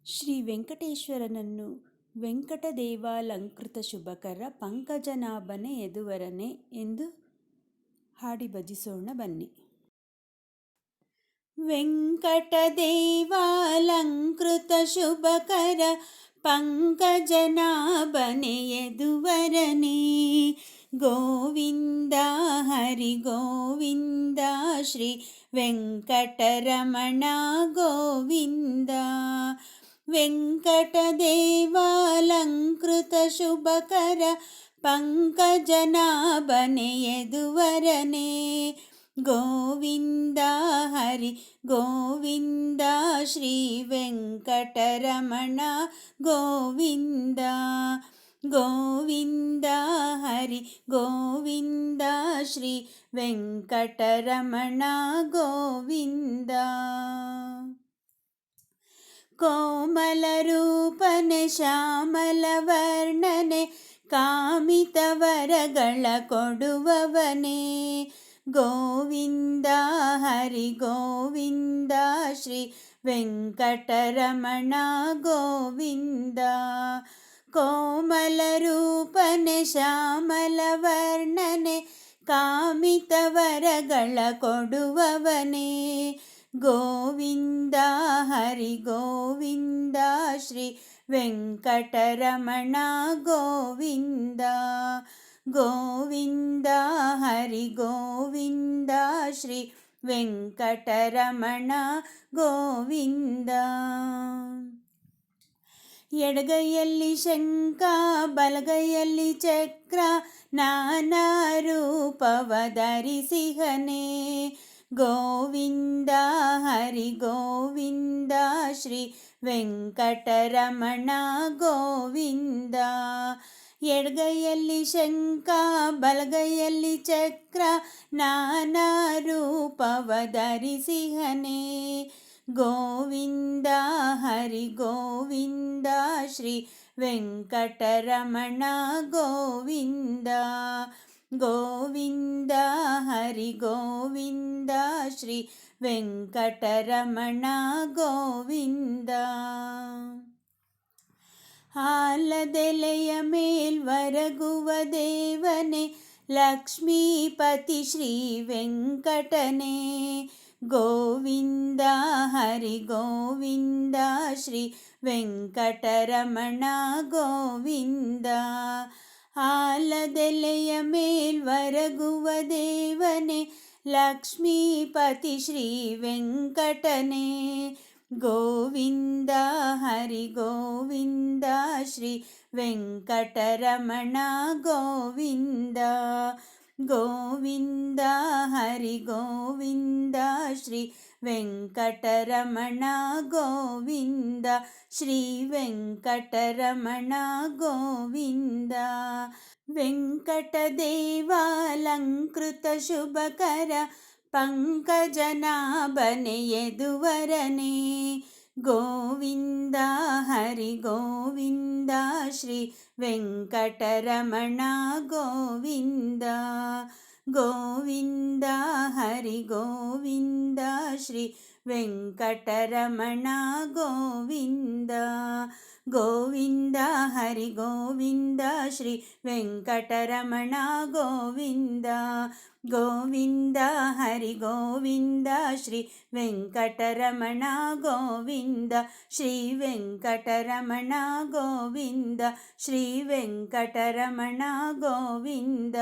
ಶ್ರೀ ವೆಂಕಟೇಶ್ವರನನ್ನು ವೆಂಕಟದೇವಾಲಂಕೃತ ಶುಭಕರ ಪಂಕಜನಾಭನೆ ಯದುವರನೆ ಎಂದು ಹಾಡಿ ಭಜಿಸೋಣ ಬನ್ನಿ. ವೆಂಕಟದೇವಾಲಂಕೃತ ಶುಭಕರ ಪಂಕಜನಾಭನೆ ಯದುವರನೆ, ಗೋವಿಂದ ಹರಿ ಗೋವಿಂದ ಶ್ರೀ ವೆಂಕಟರಮಣ ಗೋವಿಂದ. ವೆಂಕಟದೇವಾಲಂಕೃತ ಶುಭಕರ ಪಂಕಜನಾಭನೆ ಯದುವರನೆ, ಗೋವಿಂದ ಹರಿ ಗೋವಿಂದ ಶ್ರೀ ವೆಂಕಟರಮಣ ಗೋವಿಂದ. ಗೋವಿಂದ ಹರಿ ಗೋವಿಂದ ಶ್ರೀ ವೆಂಕಟರಮಣ ಗೋವಿಂದ. ಕೋಮಲ ರೂಪನೆ ಶ್ಯಾಮಲ ವರ್ಣನೆ ಕಾಮಿತ ವರಗಳ ಕೊಡುವವನೇ, ಗೋವಿಂದ ಹರಿ ಗೋವಿಂದ ಶ್ರೀ ವೆಂಕಟರಮಣ ಗೋವಿಂದ. ಕೋಮಲ ರೂಪನೆ ಶ್ಯಾಮಲ ವರ್ಣನೆ ಕಾಮಿತ ವರಗಳ ಕೊಡುವವನೇ, ಗೋವಿಂದ ಹರಿ ಗೋವಿಂದ ಶ್ರೀ ವೆಂಕಟರಮಣ ಗೋವಿಂದ. ಗೋವಿಂದ ಹರಿ ಗೋವಿಂದ ಶ್ರೀ ವೆಂಕಟರಮಣ ಗೋವಿಂದ. ಎಡಗೈಯಲ್ಲಿ ಶಂಖ ಬಲಗೈಯಲ್ಲಿ ಚಕ್ರ ನಾನಾ ರೂಪವ ಧರಿಸಿಹನೇ, ಗೋವಿಂದ ಹರಿ ಗೋವಿಂದ ಶ್ರೀ ವೆಂಕಟರಮಣ ಗೋವಿಂದ. ಎಡಗೈಯಲ್ಲಿ ಶಂಖ ಬಲಗೈಯಲ್ಲಿ ಚಕ್ರ ನಾನಾ ರೂಪವ ಧರಿಸಿಹನೇ, ಗೋವಿಂದ ಹರಿ ಗೋವಿಂದ ಶ್ರೀ ವೆಂಕಟರಮಣ ಗೋವಿಂದ. ಗೋವಿಂದ ಹರಿ ಗೋವಿಂದ ಶ್ರೀ ವೆಂಕಟರಮಣ ಗೋವಿಂದ. ಆಲದೆಲೆಯ ಮೇಲ್ವರಗುವ ದೇವನೇ, ಲಕ್ಷ್ಮೀಪತಿ ಶ್ರೀ ವೆಂಕಟನೇ, ಗೋವಿಂದ ಹರಿ ಗೋವಿಂದ ಶ್ರೀ ವೆಂಕಟರಮಣ ಗೋವಿಂದ. ಆಲದೆಲೆಯ ಮೇಲ್ವರಗುವ ದೇವನೇ, ಲಕ್ಷ್ಮೀಪತಿ ಶ್ರೀ ವೆಂಕಟನೇ, ಗೋವಿಂದ ಹರಿ ಗೋವಿಂದ ಶ್ರೀ ವೆಂಕಟರಮಣ ಗೋವಿಂದ. ಗೋವಿಂದ ಹರಿ ಗೋವಿಂದ ಶ್ರೀ ವೆಂಕಟರಮಣ ಗೋವಿಂದ. ಶ್ರೀ ವೆಂಕಟರಮಣ ಗೋವಿಂದ. ವೆಂಕಟದೇವಾಲಂಕೃತ ಶುಭಕರ ಪಂಕಜನಾಭನೆ ಯದುವರನೆ, ಗೋವಿಂದ ಹರಿ ಗೋವಿಂದ ಶ್ರೀ ವೆಂಕಟರಮಣ ಗೋವಿಂದ. ಗೋವಿಂದ ಹರಿ ಗೋವಿಂದ ಶ್ರೀ ವೆಂಕಟರಮಣ ಗೋವಿಂದ. ಗೋವಿಂದ ಹರಿ ಗೋವಿಂದ ಶ್ರೀ ವೆಂಕಟರಮಣ ಗೋವಿಂದ. ಗೋವಿಂದ ಹರಿ ಗೋವಿಂದ ಶ್ರೀ ವೆಂಕಟರಮಣ ಗೋವಿಂದ. ಶ್ರೀ ವೆಂಕಟರಮಣ ಗೋವಿಂದ. ಶ್ರೀ ವೆಂಕಟರಮಣ ಗೋವಿಂದ.